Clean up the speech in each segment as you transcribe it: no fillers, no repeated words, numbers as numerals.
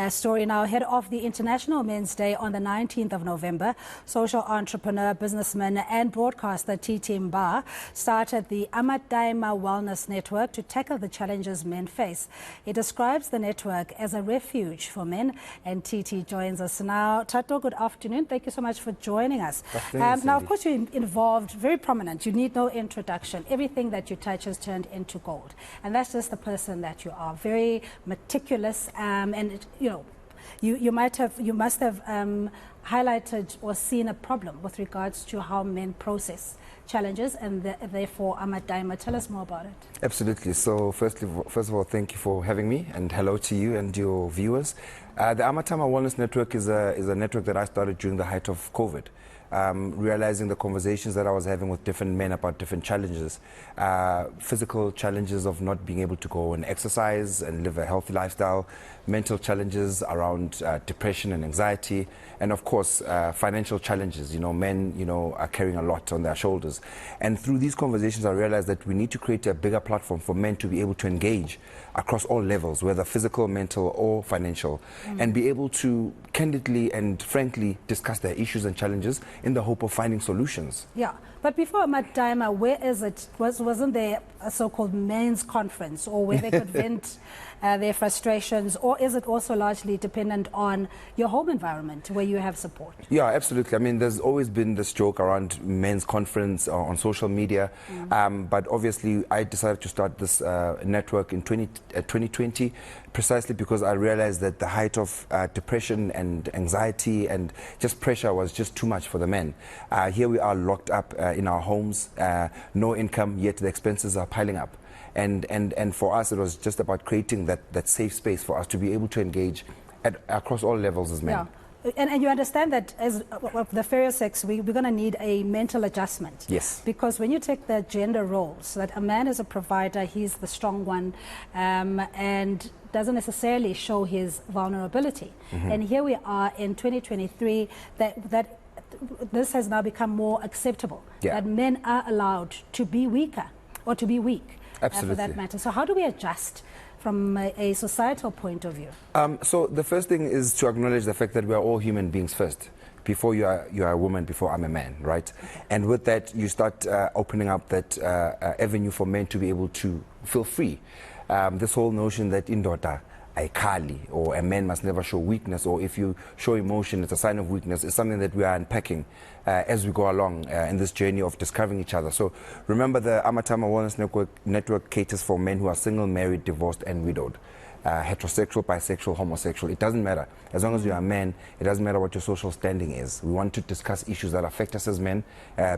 Story now. Head of the International Men's Day on the 19th of November, social entrepreneur, businessman and broadcaster Mbha started the Amatyma Wellness Network to tackle the challenges men face. He describes the network as a refuge for men, and TT joins us now. Tato, good afternoon. Thank you so much for joining us. Now, of course, you're involved, very prominent. You need no introduction. Everything that you touch is turned into gold. And that's just the person that you are, very meticulous, and you must have highlighted or seen a problem with regards to how men process challenges, and therefore Amatyma. Tell us more about it. Absolutely. So first of all, thank you for having me, and hello to you and your viewers. The Amatyma Wellness Network is a network that I started during the height of COVID. Realizing the conversations that I was having with different men about different challenges, physical challenges of not being able to go and exercise and live a healthy lifestyle, mental challenges around depression and anxiety, and of course financial challenges. Men are carrying a lot on their shoulders, and through these conversations I realized that we need to create a bigger platform for men to be able to engage across all levels, whether physical, mental or financial, and be able to candidly and frankly discuss their issues and challenges in the hope of finding solutions. Yeah, but before Amatyma, where is it? Wasn't there a so-called men's conference, or where they could vent their frustrations, or is it also largely dependent on your home environment where you have support? Yeah, absolutely. I mean, there's always been this joke around men's conference on social media, but obviously I decided to start this network in 2020 precisely because I realized that the height of depression and anxiety and just pressure was just too much for the men. Here we are locked up in our homes, no income, yet the expenses are piling up. And for us, it was just about creating that safe space for us to be able to engage across all levels as men. Yeah. And you understand that as the fairer sex, we're going to need a mental adjustment. Yes. Because when you take the gender roles, that a man is a provider, he's the strong one, and doesn't necessarily show his vulnerability. And here we are in 2023, that this has now become more acceptable, that men are allowed to be weaker or to be weak. For that matter. So how do we adjust from a societal point of view? So the first thing is to acknowledge the fact that we are all human beings first. Before you are a woman, before I'm a man, right? And with that, you start opening up that avenue for men to be able to feel free. This whole notion that indota, aikali, or a man must never show weakness, or if you show emotion, it's a sign of weakness, is something that we are unpacking as we go along in this journey of discovering each other. So remember, the Amatyma Wellness Network caters for men who are single, married, divorced and widowed. Heterosexual, bisexual, homosexual, it doesn't matter. As long as you're a man, it doesn't matter what your social standing is. We want to discuss issues that affect us as men,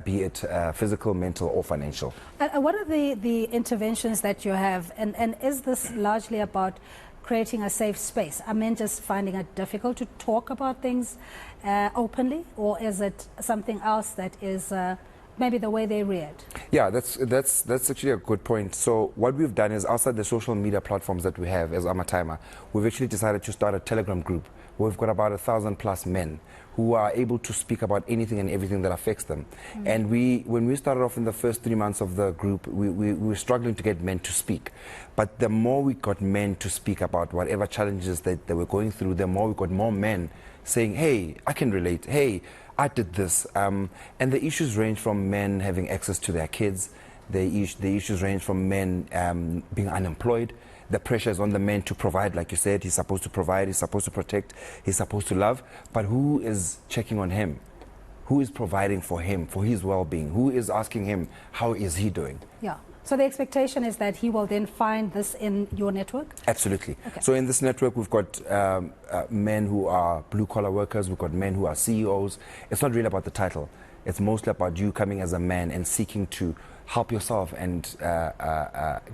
be it physical, mental or financial. What are the interventions that you have, and is this largely about creating a safe space? Are men just finding it difficult to talk about things openly, or is it something else that is maybe the way they read? Yeah, that's actually a good point. So what we've done is, outside the social media platforms that we have as Amatyma, we've actually decided to start a Telegram group. We've got about 1,000+ men who are able to speak about anything and everything that affects them. And when we started off in the first 3 months of the group, we were struggling to get men to speak. But the more we got men to speak about whatever challenges that they were going through, the more we got more men saying, hey, I can relate, hey, I did this. And the issues range from men having access to their kids, the issues range from men being unemployed. The pressure is on the man to provide, like you said. He's supposed to provide, he's supposed to protect, he's supposed to love. But who is checking on him? Who is providing for him, for his well-being? Who is asking him, how is he doing? Yeah. So the expectation is that he will then find this in your network? Absolutely. Okay. So in this network, we've got men who are blue-collar workers, we've got men who are CEOs. It's not really about the title. It's mostly about you coming as a man and seeking to help yourself and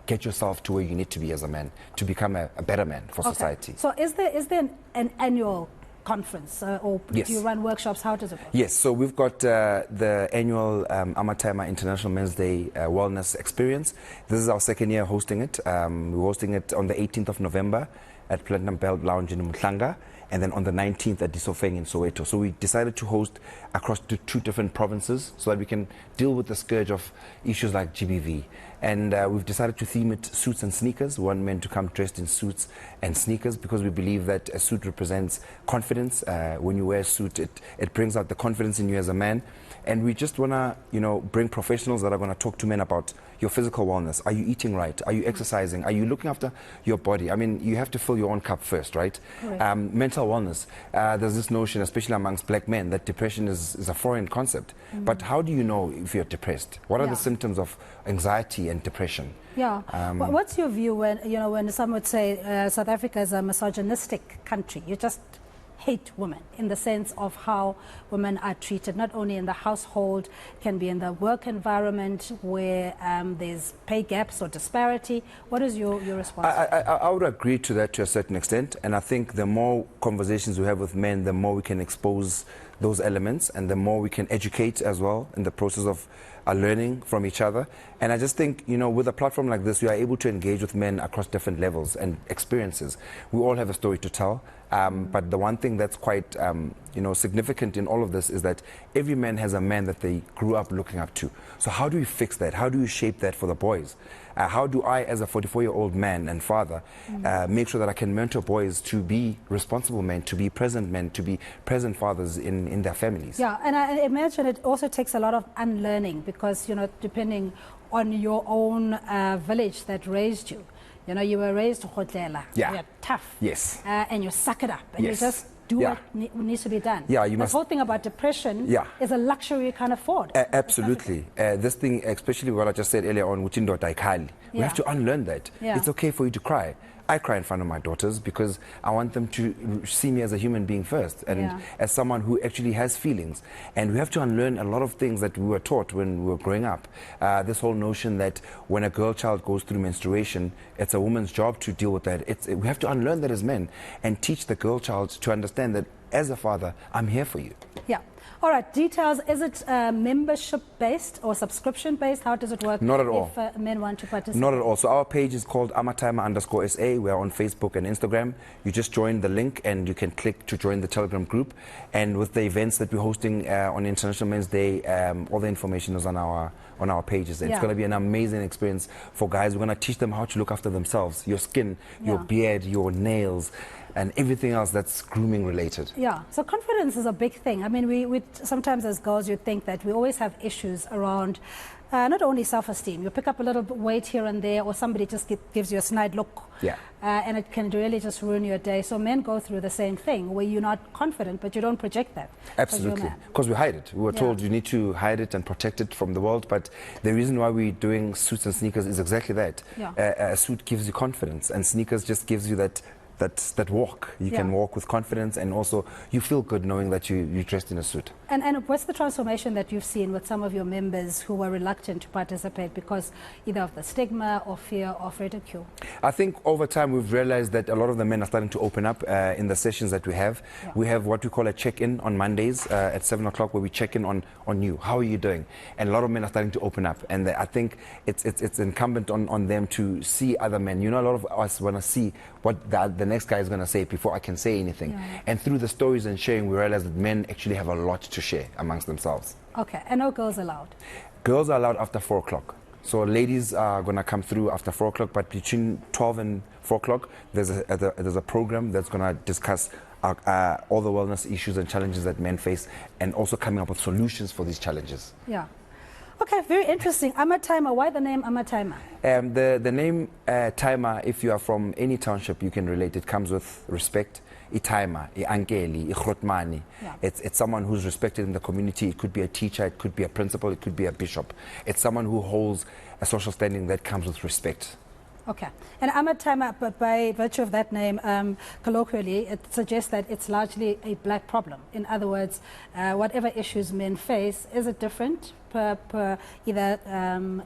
get yourself to where you need to be as a man, to become a better man for society. So is there an annual conference, or do you run workshops? How does it work? Yes, so we've got the annual Amatyma International Men's Day Wellness Experience. This is our second year hosting it. We're hosting it on the 18th of November at Platinum Belt Lounge in Umhlanga, and then on the 19th at Disofeng in Soweto. So we decided to host across two different provinces so that we can deal with the scourge of issues like GBV. And we've decided to theme it suits and sneakers. We want men to come dressed in suits and sneakers because we believe that a suit represents confidence. When you wear a suit, it brings out the confidence in you as a man. And we just want to, bring professionals that are going to talk to men about your physical wellness. Are you eating right? Are you exercising? Are you looking after your body? I mean, you have to fill your own cup first, right? Mental wellness. There's this notion, especially amongst black men, that depression is a foreign concept. But how do you know if you're depressed? What are the symptoms of anxiety and depression? Yeah. What's your view when some would say South Africa is a misogynistic country? You just hate women in the sense of how women are treated, not only in the household, can be in the work environment where there's pay gaps or disparity. What is your response? I would agree to that to a certain extent, and I think the more conversations we have with men, the more we can expose those elements and the more we can educate as well in the process of learning from each other. And I just think, with a platform like this, we are able to engage with men across different levels and experiences. We all have a story to tell. But the one thing that's quite, significant in all of this is that every man has a man that they grew up looking up to. So how do we fix that? How do we shape that for the boys? How do I, as a 44-year-old man and father, make sure that I can mentor boys to be responsible men, to be present fathers in their families? Yeah, and I imagine it also takes a lot of unlearning because, depending on your own village that raised you. You were raised Khotlela. Yeah. You're tough. Yes. And you suck it up. And Yes. you just do what needs to be done. Yeah, you the must. whole thing about depression is a luxury you can't afford. Absolutely. This thing, especially what I just said earlier on, we have to unlearn that. Yeah. It's okay for you to cry. I cry in front of my daughters because I want them to see me as a human being first and as someone who actually has feelings. And we have to unlearn a lot of things that we were taught when we were growing up. This whole notion that when a girl child goes through menstruation, it's a woman's job to deal with that. We have to unlearn that as men and teach the girl child to understand that as a father, I'm here for you. Yeah. All right, details. Is it membership-based or subscription-based? How does it work? Not at all. If men want to participate? Not at all. So our page is called Amatyma_SA. We are on Facebook and Instagram. You just join the link and you can click to join the Telegram group. And with the events that we're hosting on International Men's Day, all the information is on our pages. It's going to be an amazing experience for guys. We're going to teach them how to look after themselves, your skin, your beard, your nails, and everything else that's grooming related. Yeah, so confidence is a big thing. I mean, we sometimes as girls, you think that we always have issues around not only self-esteem. You pick up a little weight here and there, or somebody just gives you a snide look. Yeah. And it can really just ruin your day. So men go through the same thing, where you're not confident, but you don't project that. Absolutely. Because we hide it. We were told you need to hide it and protect it from the world. But the reason why we're doing suits and sneakers is exactly that. Yeah. A suit gives you confidence, and sneakers just gives you that walk. You can walk with confidence, and also you feel good knowing that you're dressed in a suit. And what's the transformation that you've seen with some of your members who were reluctant to participate because either of the stigma or fear of ridicule? I think over time we've realized that a lot of the men are starting to open up in the sessions that we have. Yeah. We have what we call a check-in on Mondays at 7 o'clock where we check in on you. How are you doing? And a lot of men are starting to open up. And I think it's incumbent on them to see other men. A lot of us want to see what the next guy is going to say before I can say anything. Yeah. And through the stories and sharing, we realize that men actually have a lot to share amongst themselves. Okay, and no girls allowed? Girls are allowed after 4 o'clock. So ladies are going to come through after 4 o'clock, but between 12 and 4 o'clock, there's a program that's going to discuss all the wellness issues and challenges that men face, and also coming up with solutions for these challenges. Yeah. Okay, very interesting. Amatyma, why the name Amatyma? The name Tyma, if you are from any township, you can relate. It comes with respect. Ityma, Iankeli, Igrotmani. It's someone who's respected in the community. It could be a teacher, it could be a principal, it could be a bishop. It's someone who holds a social standing that comes with respect. Okay. And Amatyma, but by virtue of that name, colloquially, it suggests that it's largely a black problem. In other words, whatever issues men face, is it different per either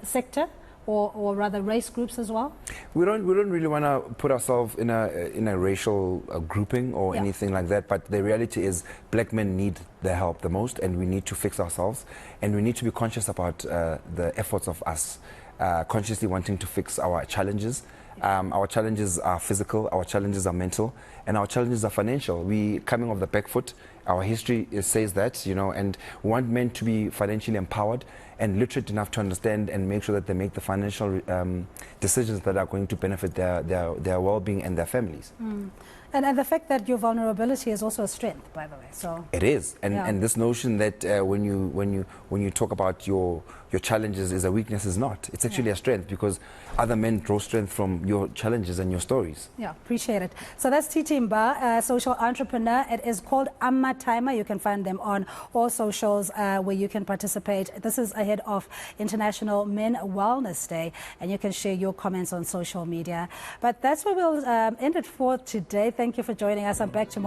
sector or rather race groups as well? We don't really want to put ourselves in a racial grouping or anything like that, but the reality is black men need the help the most, and we need to fix ourselves, and we need to be conscious about the efforts of us consciously wanting to fix our challenges. Our challenges are physical, our challenges are mental, and our challenges are financial. We coming off the back foot. Our history says that, and we want men to be financially empowered and literate enough to understand and make sure that they make the financial decisions that are going to benefit their well-being and their families. And the fact that your vulnerability is also a strength, by the way. So it is, and this notion that when you talk about your challenges is a weakness is not. It's actually a strength, because other men draw strength from your challenges and your stories. Yeah, appreciate it. So that's Mbha, a social entrepreneur. It is called Amatyma. You can find them on all socials where you can participate. This is ahead of International Men Wellness Day, and you can share your comments on social media. But that's where we'll end it for today. Thank you for joining us. I'm back tomorrow.